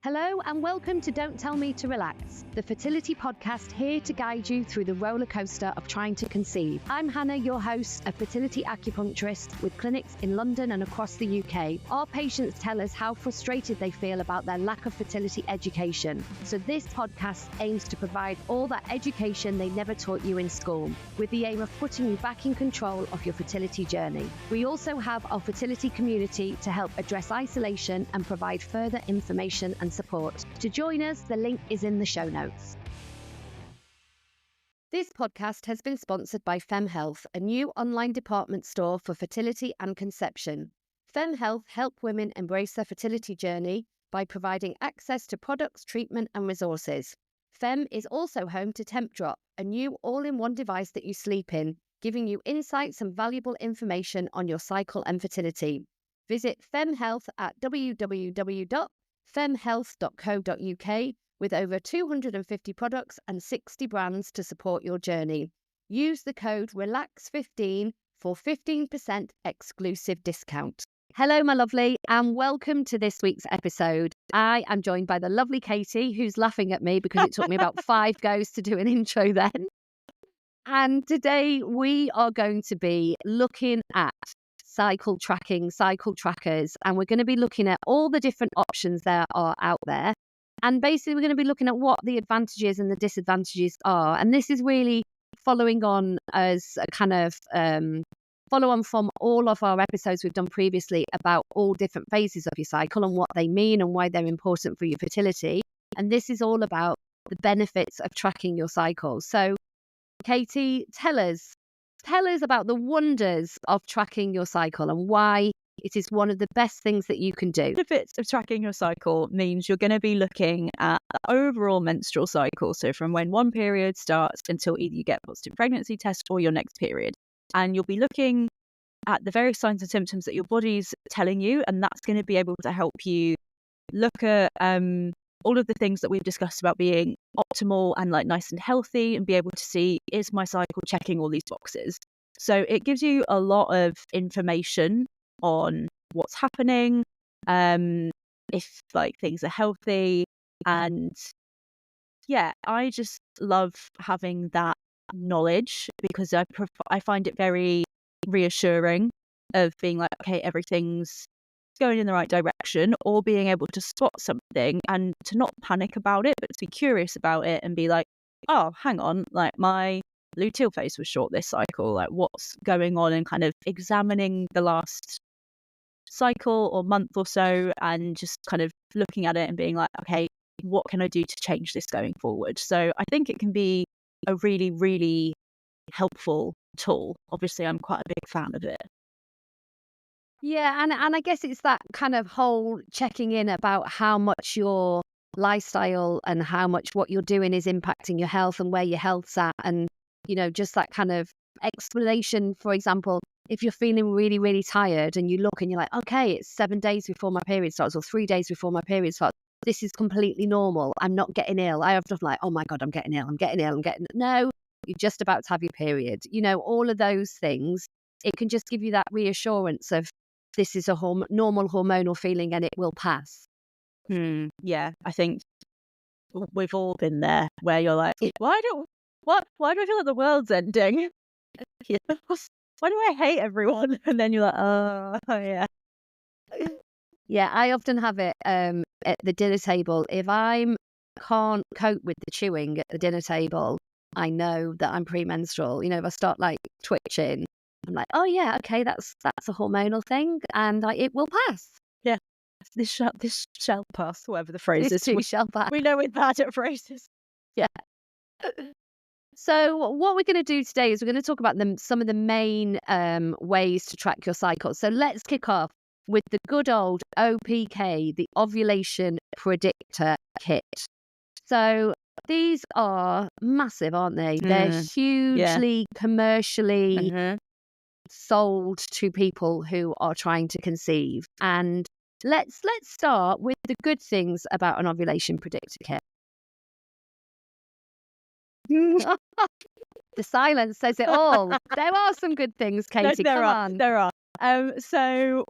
Hello and welcome to Don't Tell Me to Relax, the fertility podcast here to guide you through the roller coaster of trying to conceive. I'm Hannah, your host, a fertility acupuncturist with clinics in London and across the UK. Our patients tell us how frustrated they feel about their lack of fertility education. So this podcast aims to provide all that education they never taught you in school, with the aim of putting you back in control of your fertility journey. We also have our fertility community to help address isolation and provide further information and support. To join us, the link is in the show notes. This podcast has been sponsored by FemHealth, a new online department store for fertility and conception. FemHealth help women embrace their fertility journey by providing access to products, treatment and resources. Fem is also home to Temp Drop, a new all-in-one device that you sleep in, giving you insights and valuable information on your cycle and fertility. Visit FemHealth at www.femhealth.co.uk with over 250 products and 60 brands to support your journey. Use the code RELAX15 for 15% exclusive discount. Hello, my lovely, and welcome to this week's episode. I am joined by the lovely Katie, who's laughing at me because it took me about 5 goes to do an intro then. And today we are going to be looking at cycle tracking, cycle trackers, and we're going to be looking at all the different options there are out there. And basically, we're going to be looking at what the advantages and the disadvantages are. And this is really following on as a kind of follow on from all of our episodes we've done previously about all different phases of your cycle and what they mean and why they're important for your fertility. And this is all about the benefits of tracking your cycle. So, Katie, tell us about the wonders of tracking your cycle and why it is one of the best things that you can do. Benefits of tracking your cycle means you're going to be looking at the overall menstrual cycle. So from when one period starts until either you get a positive pregnancy test or your next period. And you'll be looking at the various signs and symptoms that your body's telling you. And that's going to be able to help you look at all of the things that we've discussed about being optimal and like nice and healthy and be able to see, is my cycle checking all these boxes? So it gives you a lot of information on what's happening, if like things are healthy. And yeah, I just love having that knowledge because I find it very reassuring of being like, okay, everything's going in the right direction, or being able to spot something and to not panic about it, but to be curious about it and be like, oh, hang on, like my luteal phase was short this cycle, like what's going on, and kind of examining the last cycle or month or so and just kind of looking at it and being like, okay, what can I do to change this going forward? So I think it can be a really, really helpful tool. Obviously, I'm quite a big fan of it. Yeah, and I guess it's that kind of whole checking in about how much your lifestyle and how much what you're doing is impacting your health and where your health's at. And, you know, just that kind of explanation, for example, if you're feeling really, really tired and you look and you're like, okay, it's 7 days before my period starts or 3 days before my period starts. This is completely normal. I'm not getting ill. I often like, oh my God, I'm getting ill. No, you're just about to have your period. You know, all of those things, it can just give you that reassurance of this is a normal hormonal feeling and it will pass. Yeah, I think we've all been there where you're like, why do I feel like the world's ending? Yeah. Why do I hate everyone? And then you're like, oh yeah. Yeah, I often have it at the dinner table. If I can't cope with the chewing at the dinner table, I know that I'm premenstrual. You know, if I start like twitching, I'm like, oh yeah, okay, that's a hormonal thing, and it will pass. Yeah, this shall pass. Whatever the phrase is, we shall pass. We know we're bad at phrases. Yeah. So what we're going to do today is we're going to talk about some of the main ways to track your cycle. So let's kick off with the good old OPK, the ovulation predictor kit. So these are massive, aren't they? They're hugely commercially sold to people who are trying to conceive. And let's start with the good things about an ovulation predictor kit. The silence says it all. There are some good things, Katie. There Come on. There are. So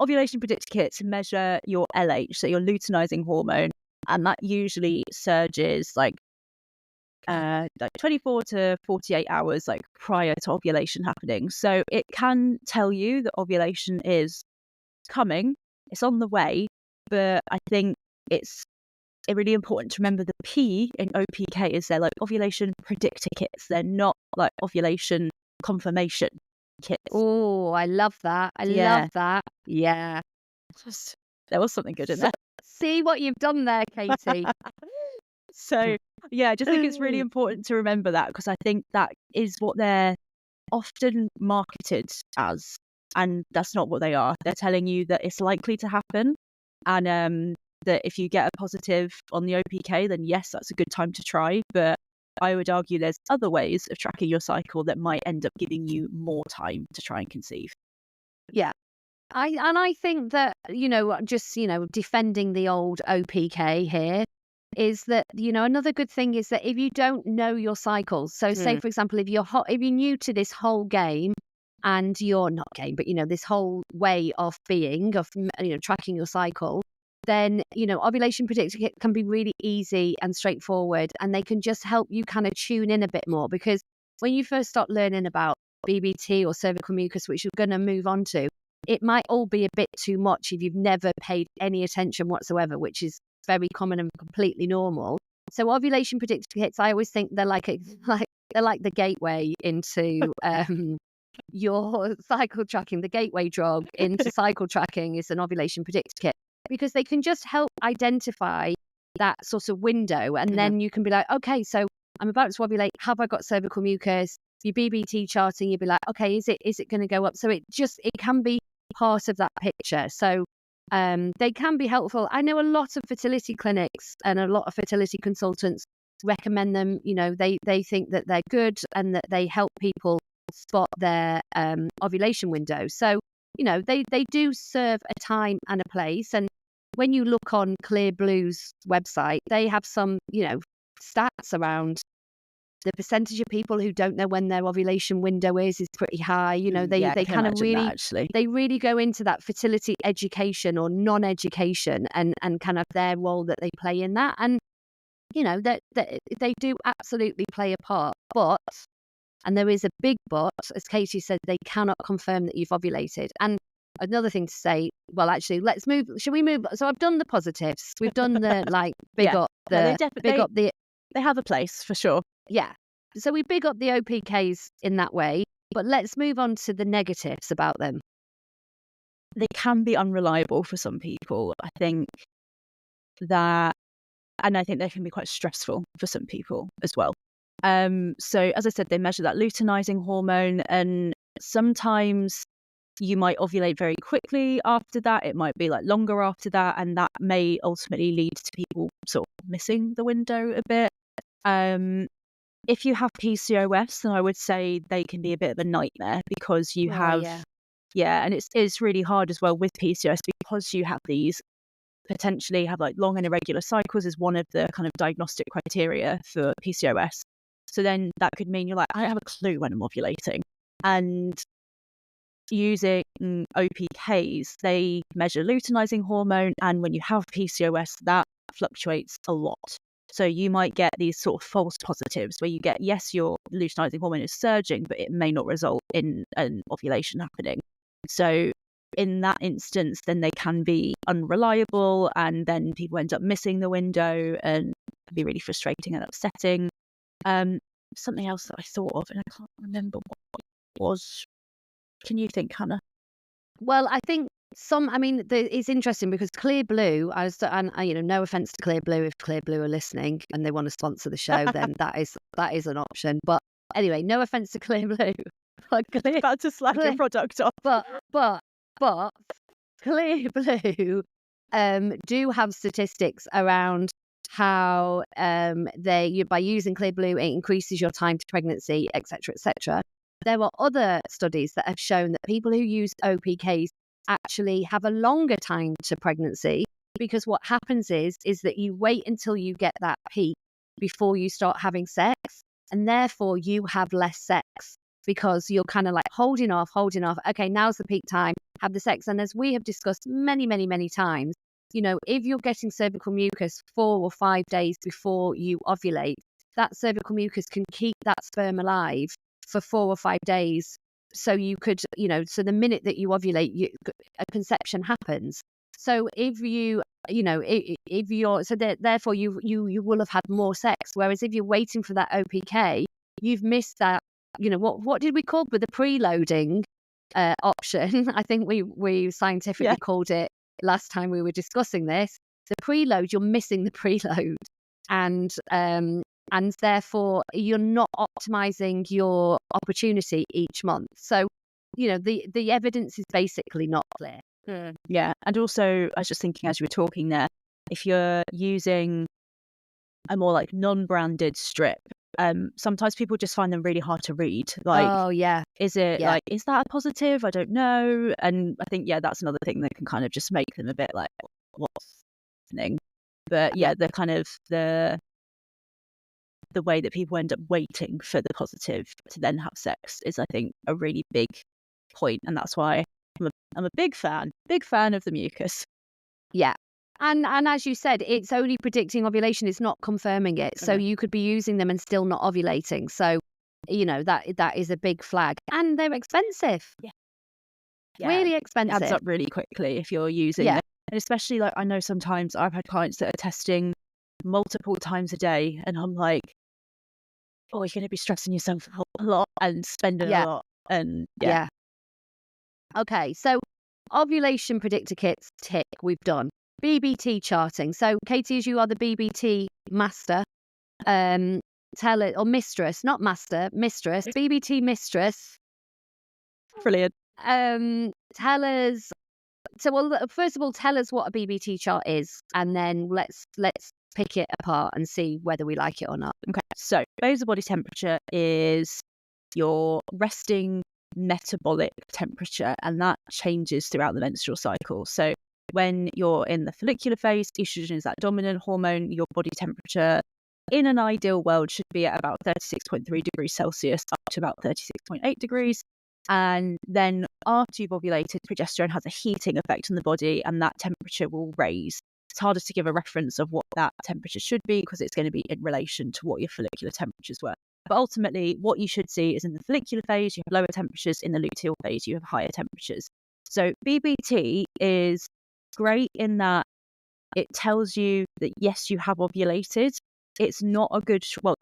ovulation predictor kits measure your LH, so your luteinizing hormone, and that usually surges like 24 to 48 hours like prior to ovulation happening. So it can tell you that ovulation is coming, it's on the way, but I think it's really important to remember the P in OPK is they're like ovulation predictor kits. They're not like ovulation confirmation kits. Oh, I love that. I love that. Yeah. There was something good in there. See what you've done there, Katie. So yeah, I just think it's really important to remember that, because I think that is what they're often marketed as, and that's not what they are. They're telling you that it's likely to happen, and that if you get a positive on the OPK, then yes, that's a good time to try. But I would argue there's other ways of tracking your cycle that might end up giving you more time to try and conceive. Yeah. I think that, just, defending the old OPK here is that, another good thing is that if you don't know your cycles, so say, for example, if you're new to this whole game and you're not game, but, this whole way of being, of, tracking your cycle, then, ovulation predictor kit can be really easy and straightforward, and they can just help you kind of tune in a bit more, because when you first start learning about BBT or cervical mucus, which you're going to move on to, it might all be a bit too much if you've never paid any attention whatsoever, which is very common and completely normal. So ovulation predictor kits, I always think they're like the gateway into your cycle tracking. The gateway drug into cycle tracking is an ovulation predictor kit, because they can just help identify that sort of window, and then you can be like, okay, so I'm about to ovulate. Have I got cervical mucus? Your BBT charting, you'll be like, okay, is it going to go up? So it can be part of that picture. So they can be helpful. I know a lot of fertility clinics and a lot of fertility consultants recommend them. They think that they're good and that they help people spot their ovulation window. So, they do serve a time and a place. And when you look on Clear Blue's website, they have some, stats around the percentage of people who don't know when their ovulation window is pretty high. They kind of really, they really go into that fertility education or non-education and kind of their role that they play in that. And, that they do absolutely play a part. But, and there is a big but, as Katie said, they cannot confirm that you've ovulated. And another thing to say, well, actually, let's move. Shall we move? So I've done the positives. We've done the big up the. They have a place for sure. Yeah. So we big up the OPKs in that way, but let's move on to the negatives about them. They can be unreliable for some people. I think that, and I think they can be quite stressful for some people as well. So as I said, they measure that luteinizing hormone, and sometimes you might ovulate very quickly after that. It might be like longer after that, and that may ultimately lead to people sort of missing the window a bit. If you have PCOS, then I would say they can be a bit of a nightmare, because you have, and it's really hard as well with PCOS, because you have these potentially have like long and irregular cycles is one of the kind of diagnostic criteria for PCOS. So then that could mean you're like, I don't have a clue when I'm ovulating. And using OPKs, they measure luteinizing hormone, and when you have PCOS, that fluctuates a lot. So you might get these sort of false positives where you get, yes, your luteinizing hormone is surging, but it may not result in an ovulation happening. So in that instance, then they can be unreliable, and then people end up missing the window, and it can be really frustrating and upsetting. Something else that I thought of, and I can't remember what it was. Can you think, Hannah? Well, I think it's interesting because Clear Blue, no offense to Clear Blue, if Clear Blue are listening and they want to sponsor the show, then that is an option. But anyway, no offense to Clear Blue. About to slack your product off. But Clear Blue do have statistics around how by using Clear Blue, it increases your time to pregnancy, etc., etc. There are other studies that have shown that people who use OPKs actually have a longer time to pregnancy, because what happens is that you wait until you get that peak before you start having sex, and therefore you have less sex because you're kind of like holding off. Okay, now's the peak time. have the sex. And as we have discussed many, many, many times, if you're getting cervical mucus 4 or 5 days before you ovulate, that cervical mucus can keep that sperm alive for 4 or 5 days. So you could, so the minute that you ovulate, a conception happens. So if you, if you're, so therefore you will have had more sex. Whereas if you're waiting for that OPK, you've missed that, what did we call with the preloading option? I think we scientifically called it last time we were discussing this. The preload, you're missing the preload. And therefore you're not optimizing your opportunity each month. So, the evidence is basically not clear. Yeah. And also, I was just thinking as you were talking there, if you're using a more like non-branded strip, sometimes people just find them really hard to read. Like, oh yeah, is it like, is that a positive? I don't know. And I think, that's another thing that can kind of just make them a bit like, what's happening? But the kind of the way that people end up waiting for the positive to then have sex is, I think, a really big point. And that's why I'm a big fan of the mucus. Yeah. And as you said, it's only predicting ovulation, it's not confirming it. So you could be using them and still not ovulating. So, that is a big flag. And they're expensive. Yeah. Really expensive. It adds up really quickly if you're using them. And especially, like, I know sometimes I've had clients that are testing multiple times a day, and I'm like, oh, you're going to be stressing yourself out a lot and spending a lot. And Okay, so ovulation predictor kits, tick, we've done. BBT charting. So, Katie, as you are the BBT master, tell it, or mistress, not master, mistress, BBT mistress. Brilliant. Tell us. So, well, first of all, tell us what a BBT chart is, and then let's pick it apart and see whether we like it or not. Okay. So, basal body temperature is your resting metabolic temperature, and that changes throughout the menstrual cycle. So, when you're in the follicular phase, estrogen is that dominant hormone. Your body temperature in an ideal world should be at about 36.3 degrees Celsius up to about 36.8 degrees. And then after you've ovulated, progesterone has a heating effect on the body, and that temperature will raise. It's harder to give a reference of what that temperature should be because it's going to be in relation to what your follicular temperatures were. But ultimately, what you should see is in the follicular phase, you have lower temperatures. In the luteal phase, you have higher temperatures. So BBT is great in that it tells you that, yes, you have ovulated. It's not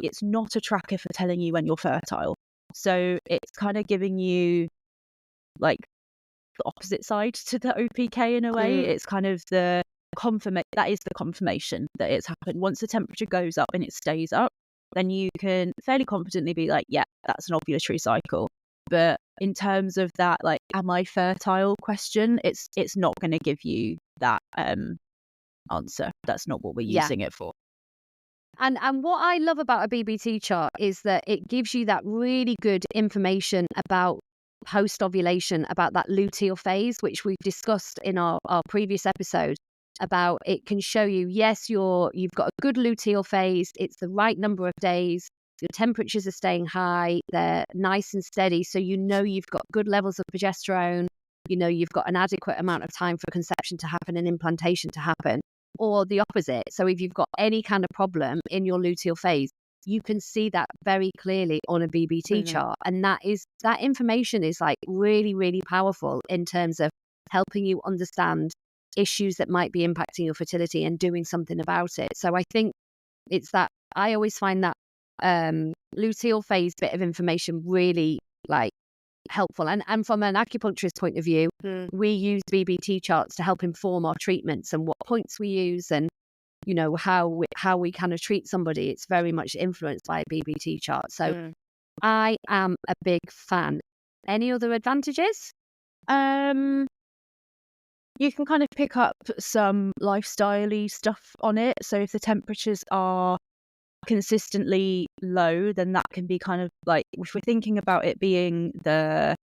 it's not a tracker for telling you when you're fertile. So it's kind of giving you like the opposite side to the OPK in a way. It's kind of the that is the confirmation that it's happened. Once the temperature goes up and it stays up, then you can fairly confidently be like, yeah, that's an ovulatory cycle. But in terms of that, like, am I fertile question, it's not going to give you that answer. That's not what we're using it for. And what I love about a BBT chart is that it gives you that really good information about post-ovulation, about that luteal phase, which we've discussed in our previous episode. About it can show you, yes, you've got a good luteal phase, it's the right number of days, your temperatures are staying high, they're nice and steady, so you've got good levels of progesterone, you've got an adequate amount of time for conception to happen and implantation to happen. Or the opposite. So if you've got any kind of problem in your luteal phase, you can see that very clearly on a BBT chart. And that information is like really, really powerful in terms of helping you understand issues that might be impacting your fertility and doing something about it. So I think it's that I always find that luteal phase bit of information really like helpful. And from an acupuncturist point of view, we use BBT charts to help inform our treatments and what points we use and how we kind of treat somebody. It's very much influenced by a BBT chart. So I am a big fan. Any other advantages? You can kind of pick up some lifestyle-y stuff on it. So if the temperatures are consistently low, then that can be kind of like, if we're thinking about it being the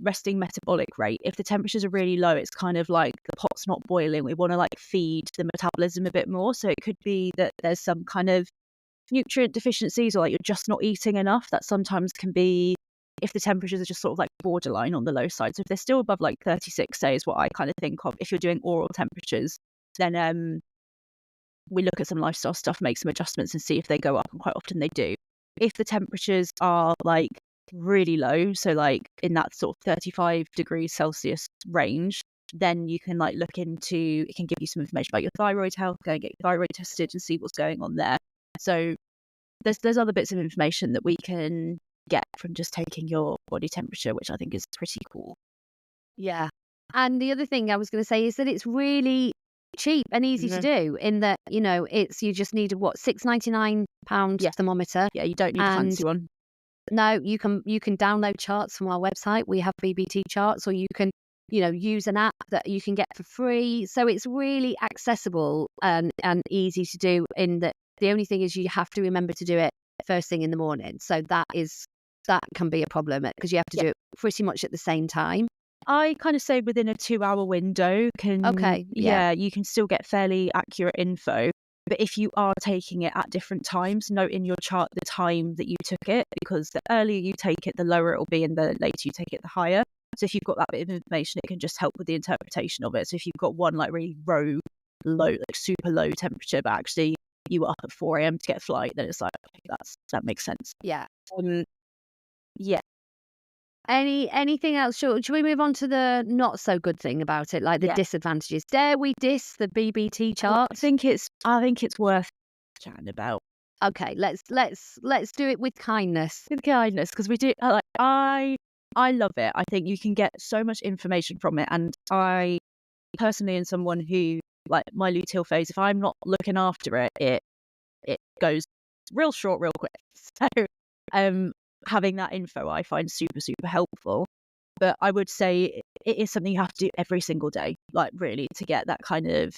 resting metabolic rate, if the temperatures are really low, it's kind of like the pot's not boiling. We want to like feed the metabolism a bit more. So it could be that there's some kind of nutrient deficiencies, or like you're just not eating enough. That sometimes can be if the temperatures are just sort of like borderline on the low side. So if they're still above like 36, say, is what I kind of think of. If you're doing oral temperatures, then we look at some lifestyle stuff, make some adjustments and see if they go up, and quite often they do. If the temperatures are like really low, so like in that sort of 35 degrees Celsius range, then you can like look into, it can give you some information about your thyroid health, go and get your thyroid tested and see what's going on there. So there's other bits of information that we can get from just taking your body temperature, which I think is pretty cool. Yeah. And the other thing I was going to say is that it's really cheap and easy to do, in that, you know, it's, you just need a £6.99 thermometer. Yeah, you don't need a fancy one. No, you can download charts from our website. We have BBT charts, or you can, you know, use an app that you can get for free. So it's really accessible and easy to do, in that the only thing is you have to remember to do it first thing in the morning. So that can be a problem, because you have to do it pretty much at the same time. I kind of say within a 2-hour window you can still get fairly accurate info. But if you are taking it at different times, note in your chart the time that you took it, because the earlier you take it, the lower it will be, and the later you take it, the higher. So if you've got that bit of information, it can just help with the interpretation of it. So if you've got one like really low, like super low temperature, but actually you were up at 4 a.m. to get a flight, then it's like, okay, that makes sense. Yeah. Yeah. Anything else? Should we move on to the not so good thing about it, like the disadvantages? Dare we diss the BBT chart? I think it's worth chatting about. Okay, let's do it with kindness. With kindness, because we do. I love it. I think you can get so much information from it, and I personally am someone who, like, my luteal phase, if I'm not looking after it, it goes real short, real quick. So having that info I find super, super helpful. But I would say it is something you have to do every single day, like, really, to get that kind of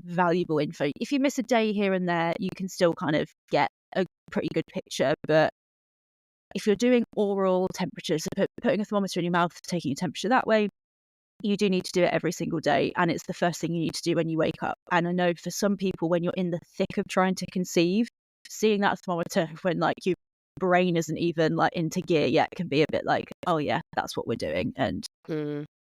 valuable info. If you miss a day here and there, you can still kind of get a pretty good picture. But if you're doing oral temperatures, so putting a thermometer in your mouth, taking your temperature that way, you do need to do it every single day. And it's the first thing you need to do when you wake up. And I know for some people, when you're in the thick of trying to conceive, seeing that thermometer when like your brain isn't even like into gear yet can be a bit like, oh yeah, that's what we're doing, and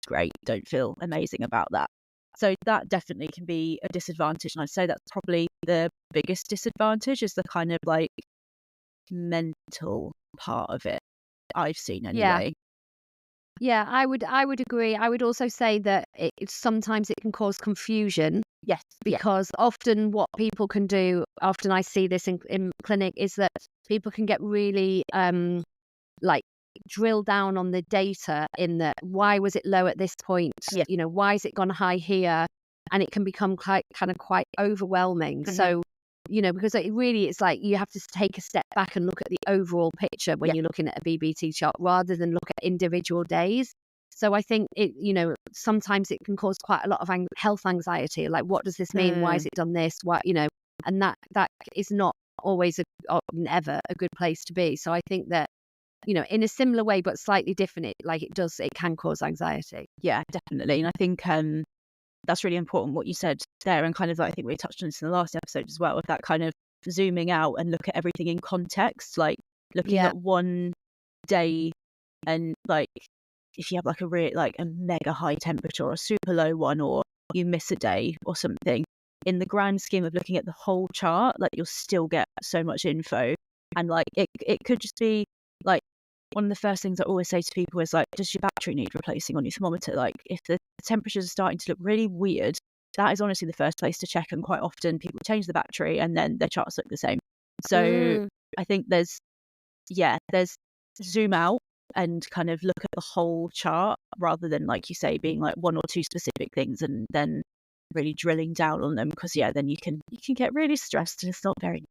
great, don't feel amazing about that. So that definitely can be a disadvantage, and I'd say that's probably the biggest disadvantage, is the kind of like mental part of it, I've seen anyway. Yeah, I would agree. I would also say that sometimes it can cause confusion. Yes, because often what people can do, often I see this in clinic, is that people can get really like drill down on the data, in that why was it low at this point? You know, why has it gone high here? And it can become quite overwhelming. So, you know, because it's like you have to take a step back and look at the overall picture when you're looking at a BBT chart, rather than look at individual days. So I think it, you know, sometimes it can cause quite a lot of health anxiety. Like, what does this mean? Why has it done this? Why, you know, and that is not always never a good place to be. So I think that, you know, in a similar way but slightly different, it can cause anxiety. Yeah, definitely. And I think that's really important what you said there, and kind of like, I think we touched on this in the last episode as well, of that kind of zooming out and look at everything in context, like looking at one day, and like if you have like a mega high temperature or a super low one, or you miss a day or something, in the grand scheme of looking at the whole chart, like, you'll still get so much info. And like it could just be like, one of the first things I always say to people is like, does your battery need replacing on your thermometer? Like, if the temperatures are starting to look really weird, that is honestly the first place to check. And quite often people change the battery and then their charts look the same. So I think there's zoom out and kind of look at the whole chart, rather than, like you say, being like one or two specific things and then really drilling down on them, because then you can get really stressed, and it's not very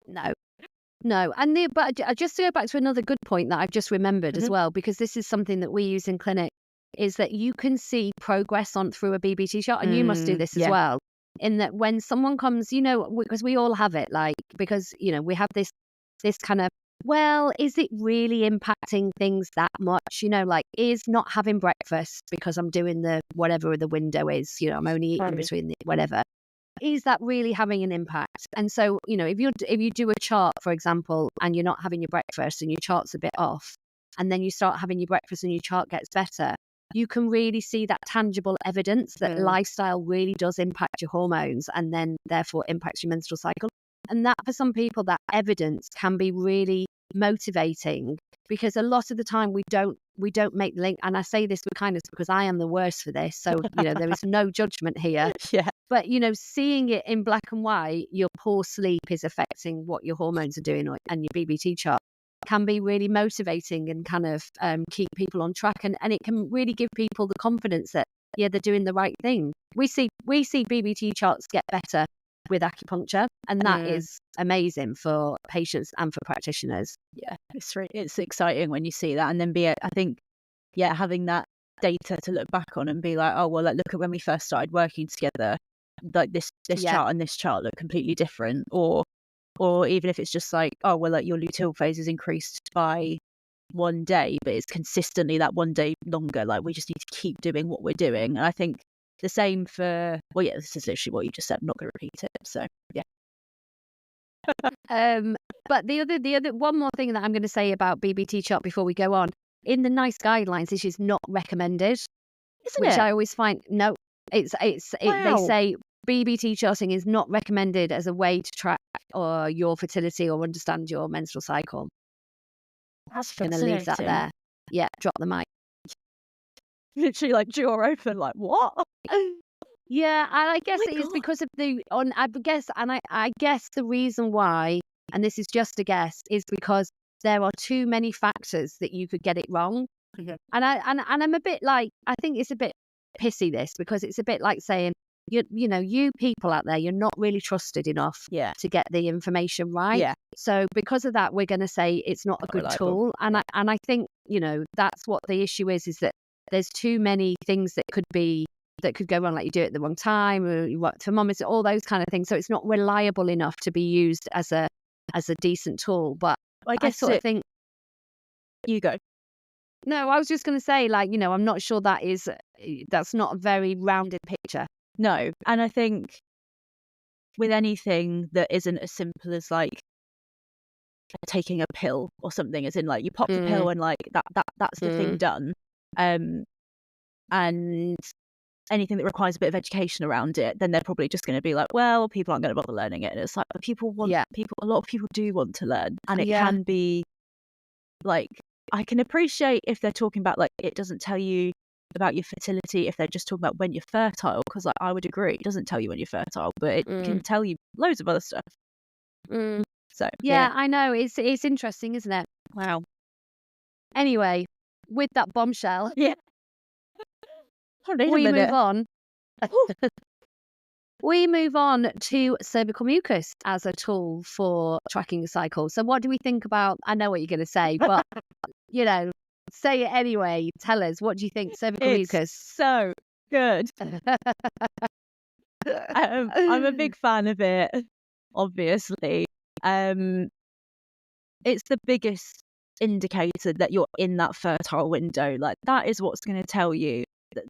No, and but just to go back to another good point that I've just remembered as well, because this is something that we use in clinic, is that you can see progress through a BBT chart, and you must do this as well. In that when someone comes, you know, because we all have it, like, because, you know, we have this kind of, well, is it really impacting things that much? You know, like, is not having breakfast because I'm doing the whatever the window is, you know, I'm only eating between the whatever. Is that really having an impact? And so, you know, if you do a chart, for example, and you're not having your breakfast and your chart's a bit off, and then you start having your breakfast and your chart gets better, you can really see that tangible evidence that lifestyle really does impact your hormones and then therefore impacts your menstrual cycle. And that for some people, that evidence can be really motivating, because a lot of the time we don't make the link. And I say this with kindness because I am the worst for this. So, there is no judgment here. Yeah. But, seeing it in black and white, your poor sleep is affecting what your hormones are doing and your BBT chart can be really motivating and kind of keep people on track. And it can really give people the confidence that, they're doing the right thing. We see BBT charts get better with acupuncture, and that is amazing for patients and for practitioners. Yeah, it's exciting when you see that, and then having that data to look back on and be like, oh well, look at when we first started working together, like this chart and this chart look completely different, or even if it's just like, oh well, like your luteal phase is increased by 1 day, but it's consistently that 1 day longer. Like we just need to keep doing what we're doing. And I think the same for, this is literally what you just said. I'm not going to repeat it. So yeah. But the other one more thing that I'm going to say about BBT chart before we go on, in the NICE guidelines, this is not recommended, Isn't which it? I always find no. They say BBT charting is not recommended as a way to track or your fertility or understand your menstrual cycle. That's going to leave that there. Yeah, drop the mic. Literally like jaw open, like what? Yeah, and I guess it is because of I guess the reason why, and this is just a guess, is because there are too many factors that you could get it wrong. And I'm a bit like, I think it's a bit pissy this, because it's a bit like saying, you people out there, you're not really trusted enough to get the information right. Yeah. So because of that, we're going to say it's not a good tool. And I think, that's what the issue is that there's too many things that could go wrong, like you do it at the wrong time, or you work thermometer, all those kind of things. So it's not reliable enough to be used as a decent tool. But I guess I think you go. No, I was just going to say, I'm not sure that's not a very rounded picture. No, and I think with anything that isn't as simple as like taking a pill or something, as in like you pop the pill and like that's the thing done. And anything that requires a bit of education around it, then they're probably just going to be like, well, people aren't going to bother learning it. And it's like, but a lot of people do want to learn, and it can be like, I can appreciate if they're talking about like, it doesn't tell you about your fertility if they're just talking about when you're fertile, because like, I would agree, it doesn't tell you when you're fertile, but it can tell you loads of other stuff. So yeah, I know, it's interesting, isn't it? Wow. Anyway, with that bombshell, we move on. We move on to cervical mucus as a tool for tracking a cycle. So what do we think about, I know what you're going to say, but say it anyway. Tell us, what do you think, cervical mucus? So good. I'm a big fan of it, obviously. It's the biggest indicator that you're in that fertile window. Like, that is what's going to tell you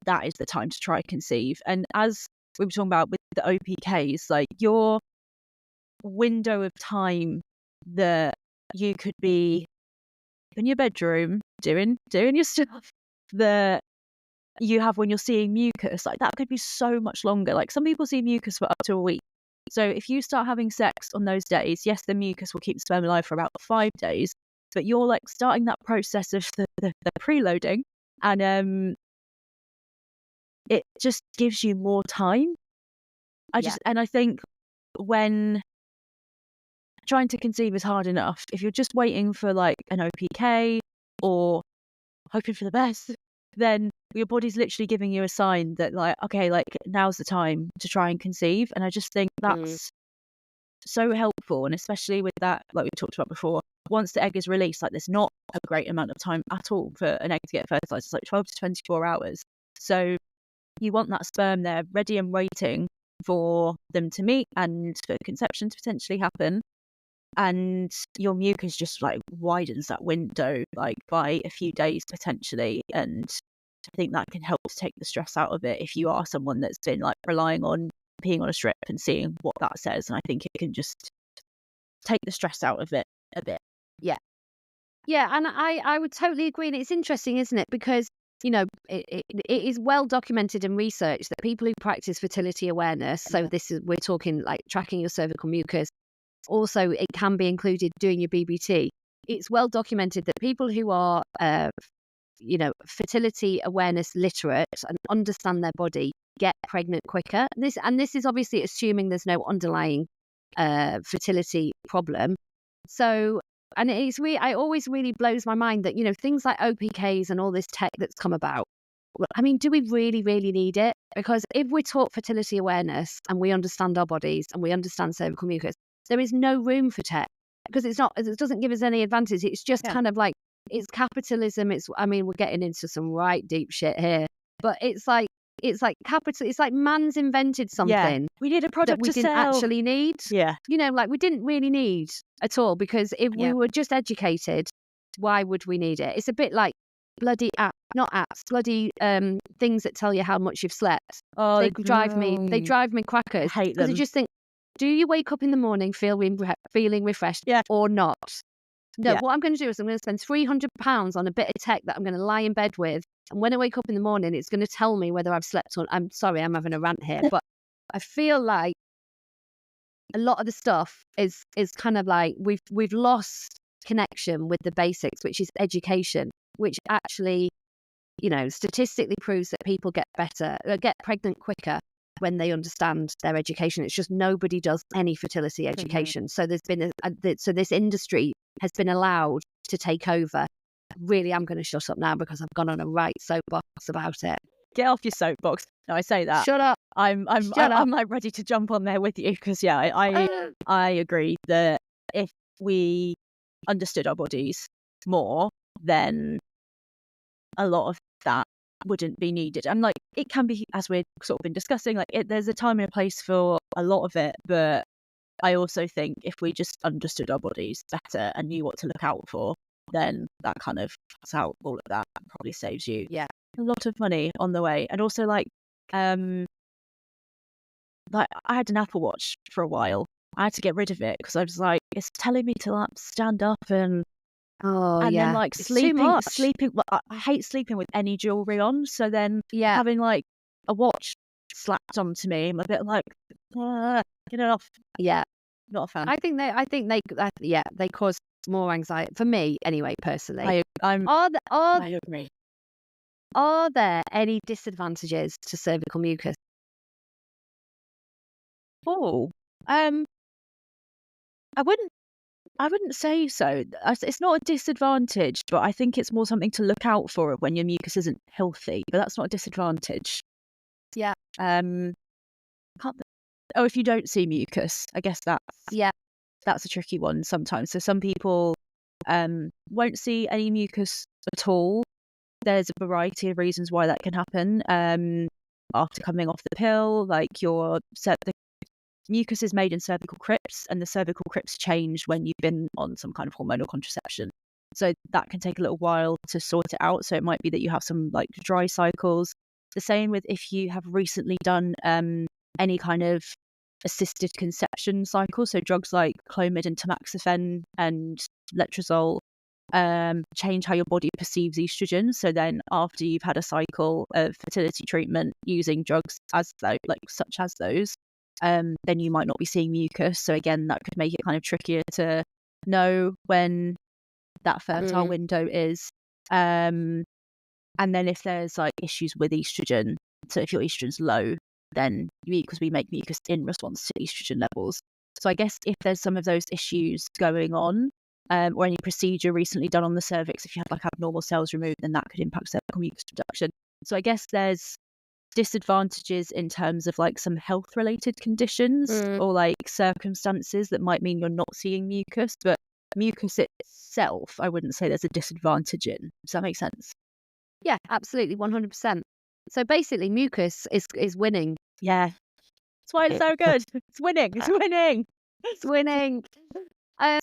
that is the time to try conceive. And as we were talking about with the OPKs, like your window of time that you could be in your bedroom doing your stuff that you have when you're seeing mucus, like that could be so much longer. Like some people see mucus for up to a week. So if you start having sex on those days, yes, the mucus will keep the sperm alive for about 5 days, but you're like starting that process of the preloading, and it just gives you more time. And I think when trying to conceive is hard enough, if you're just waiting for like an OPK or hoping for the best, then your body's literally giving you a sign that like, okay, like now's the time to try and conceive. And I just think that's so helpful. And especially with that, like we talked about before, once the egg is released, like there's not a great amount of time at all for an egg to get fertilized. It's like 12 to 24 hours. So you want that sperm there ready and waiting for them to meet and for conception to potentially happen. And your mucus just like widens that window like by a few days potentially. And I think that can help to take the stress out of it if you are someone that's been like relying on peeing on a strip and seeing what that says. And I think it can just take the stress out of it a bit. Yeah, and I would totally agree. And it's interesting, isn't it? Because, it is well documented and researched that people who practice fertility awareness, so we're talking like tracking your cervical mucus, also it can be included doing your BBT. It's well documented that people who are, fertility awareness literate and understand their body get pregnant quicker. This is obviously assuming there's no underlying fertility problem. So, and I always really blows my mind that, things like OPKs and all this tech that's come about. Well, I mean, do we really, really need it? Because if we're taught fertility awareness and we understand our bodies and we understand cervical mucus, there is no room for tech because it doesn't give us any advantage. It's just kind of like, it's capitalism. We're getting into some right deep shit here, but it's like capital. It's like man's invented something. We need a product that we to didn't sell. actually need. Yeah. Like we didn't really need at all, because if we were just educated, why would we need it? It's a bit like bloody not apps, bloody things that tell you how much you've slept. Oh, they drive me crackers. I hate them. Because I just think, do you wake up in the morning feeling refreshed or not? No, what I'm going to do is I'm going to spend £300 on a bit of tech that I'm going to lie in bed with. And when I wake up in the morning, it's going to tell me whether I've slept or... I'm sorry, I'm having a rant here. But I feel like a lot of the stuff is kind of like we've lost connection with the basics, which is education, which actually, statistically proves that people get pregnant quicker when they understand their education. It's just nobody does any fertility education. So there's been so this industry has been allowed to take over. Really, I'm going to shut up now because I've gone on a right soapbox about it. Get off your soapbox. No, I say that. Shut up. I'm like ready to jump on there with you because I agree that if we understood our bodies more, then a lot of that wouldn't be needed. And like, it can be, as we've sort of been discussing, like there's a time and a place for a lot of it, but I also think if we just understood our bodies better and knew what to look out for, then that kind of cuts out all of that. That probably saves you a lot of money on the way. And also like I had an Apple Watch for a while. I had to get rid of it because I was like, it's telling me to like stand up and then like it's sleeping. I hate sleeping with any jewelry on. So then having like a watch slapped onto me, I'm a bit like, get it off. Yeah, not a fan. I think they cause more anxiety for me anyway. Personally, I agree. Are there any disadvantages to cervical mucus? Oh, I wouldn't say so. It's not a disadvantage, but I think it's more something to look out for when your mucus isn't healthy. But that's not a disadvantage. Yeah. If you don't see mucus, I guess that's a tricky one sometimes. So some people won't see any mucus at all. There's a variety of reasons why that can happen. After coming off the pill, like the mucus is made in cervical crypts, and the cervical crypts change when you've been on some kind of hormonal contraception. So that can take a little while to sort it out. So it might be that you have some like dry cycles. The same with if you have recently done any kind of assisted conception cycle. So drugs like Clomid and tamoxifen and letrozole change how your body perceives estrogen. So then after you've had a cycle of fertility treatment using drugs such as those, then you might not be seeing mucus. So again, that could make it kind of trickier to know when that fertile window is. And then if there's like issues with estrogen, so if your estrogen's low, then because we make mucus in response to estrogen levels. So I guess if there's some of those issues going on, or any procedure recently done on the cervix, if you had like abnormal cells removed, then that could impact cervical mucus production. So I guess there's disadvantages in terms of like some health related conditions or like circumstances that might mean you're not seeing mucus, but mucus itself, I wouldn't say there's a disadvantage in. Does that make sense? Yeah, absolutely, 100%. So basically, mucus is winning. Yeah, that's why it's so good. It's winning. It's winning. It's winning.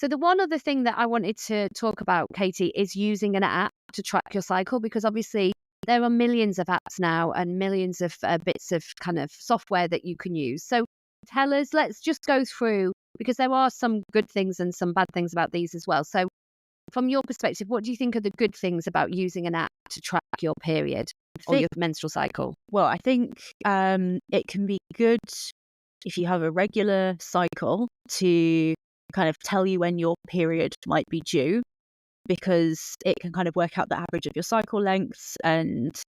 So the one other thing that I wanted to talk about, Katie, is using an app to track your cycle, because obviously there are millions of apps now and millions of bits of kind of software that you can use. So tell us, let's just go through, because there are some good things and some bad things about these as well. So from your perspective, what do you think are the good things about using an app to track your period or your menstrual cycle? Well, I think it can be good if you have a regular cycle to kind of tell you when your period might be due, because it can kind of work out the average of your cycle lengths, and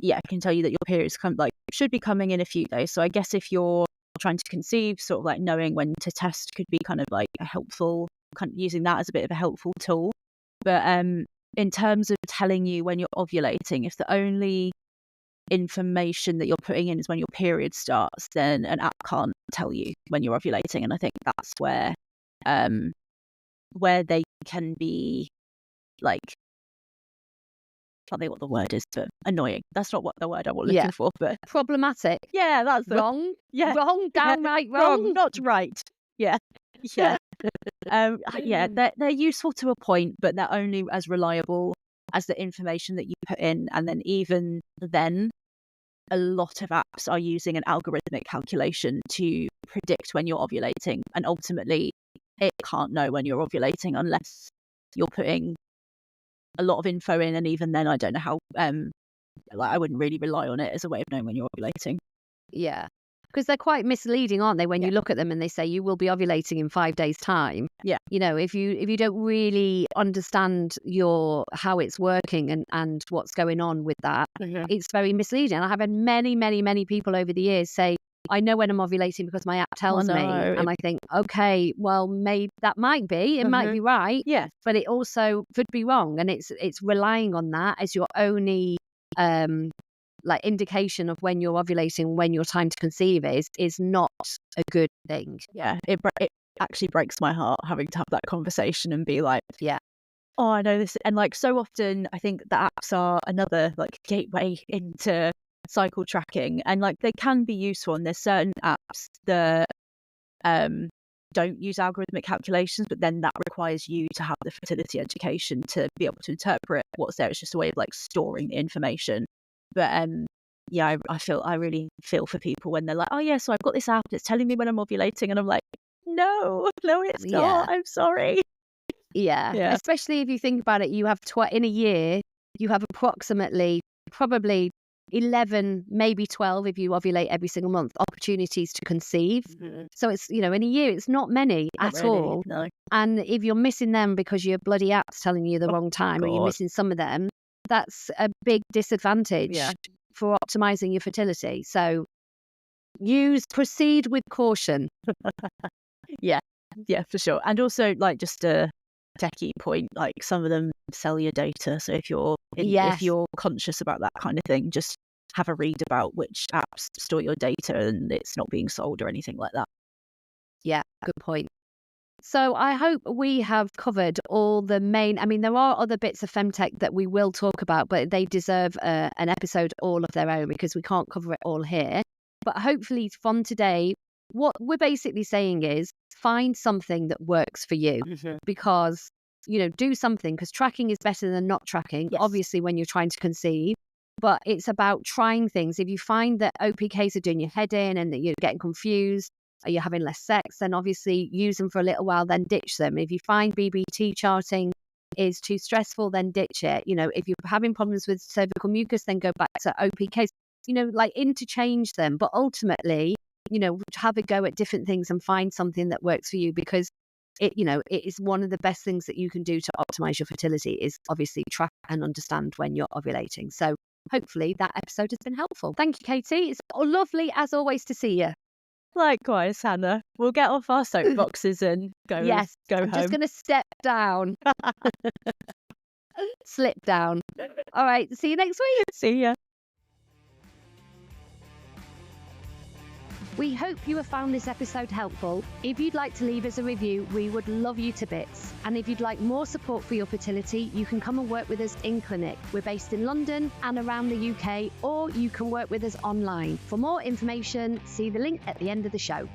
it can tell you that your periods should be coming in a few days. So I guess if you're trying to conceive, sort of like knowing when to test could be kind of like a helpful, kind of using that as a bit of a helpful tool. But in terms of telling you when you're ovulating, if the only information that you're putting in is when your period starts, then an app can't tell you when you're ovulating. And I think that's where they can be like, I can't think what the word is, but annoying. That's not what the word I was looking for, but problematic. Yeah, that's wrong. Wrong, downright wrong. Not right. Yeah. They're useful to a point, but they're only as reliable as the information that you put in. And then even then, a lot of apps are using an algorithmic calculation to predict when you're ovulating, and ultimately it can't know when you're ovulating unless you're putting a lot of info in, and even then I don't know how I wouldn't really rely on it as a way of knowing when you're ovulating. Yeah, because they're quite misleading, aren't they, when you look at them and they say you will be ovulating in 5 days time. If you don't really understand how it's working and what's going on with that, it's very misleading. I have had many people over the years say, I know when I'm ovulating because my app tells me. And I think, okay, well, maybe that might be. It might be right. Yeah. But it also could be wrong. And it's relying on that as your only indication of when you're ovulating, when your time to conceive is not a good thing. Yeah. It actually breaks my heart having to have that conversation and be like, oh, I know this. And so often I think the apps are another gateway into cycle tracking, and they can be useful, and there's certain apps that don't use algorithmic calculations, but then that requires you to have the fertility education to be able to interpret what's there. It's just a way of storing the information. But I really feel for people when they're like, oh yeah, so I've got this app that's telling me when I'm ovulating, and I'm like, no it's not. I'm sorry. Yeah. Especially if you think about it, you have in a year you have approximately probably 11, maybe 12 if you ovulate every single month, opportunities to conceive. So it's, in a year, it's not many at all. No. And if you're missing them because your bloody app's telling you the wrong time, or you're missing some of them, that's a big disadvantage for optimizing your fertility. So proceed with caution. Yeah, for sure. And also just a techie point, some of them sell your data, so if you're conscious about that kind of thing, just have a read about which apps store your data and it's not being sold or anything like that. Good point. So I hope we have covered all the main, there are other bits of femtech that we will talk about, but they deserve an episode all of their own because we can't cover it all here. But hopefully from today, what we're basically saying is find something that works for you, because, do something, because tracking is better than not tracking, obviously, when you're trying to conceive. But it's about trying things. If you find that OPKs are doing your head in and that you're getting confused, or you're having less sex, then obviously use them for a little while, then ditch them. If you find BBT charting is too stressful, then ditch it. If you're having problems with cervical mucus, then go back to OPKs. Interchange them. But ultimately, have a go at different things and find something that works for you, because it is one of the best things that you can do to optimize your fertility is obviously track and understand when you're ovulating. So hopefully that episode has been helpful. Thank you, Katie. It's lovely as always to see you. Likewise, Hannah. We'll get off our soapboxes and go I'm home. Just going to step down. Slip down. All right. See you next week. See ya. We hope you have found this episode helpful. If you'd like to leave us a review, we would love you to bits. And if you'd like more support for your fertility, you can come and work with us in clinic. We're based in London and around the UK, or you can work with us online. For more information, see the link at the end of the show.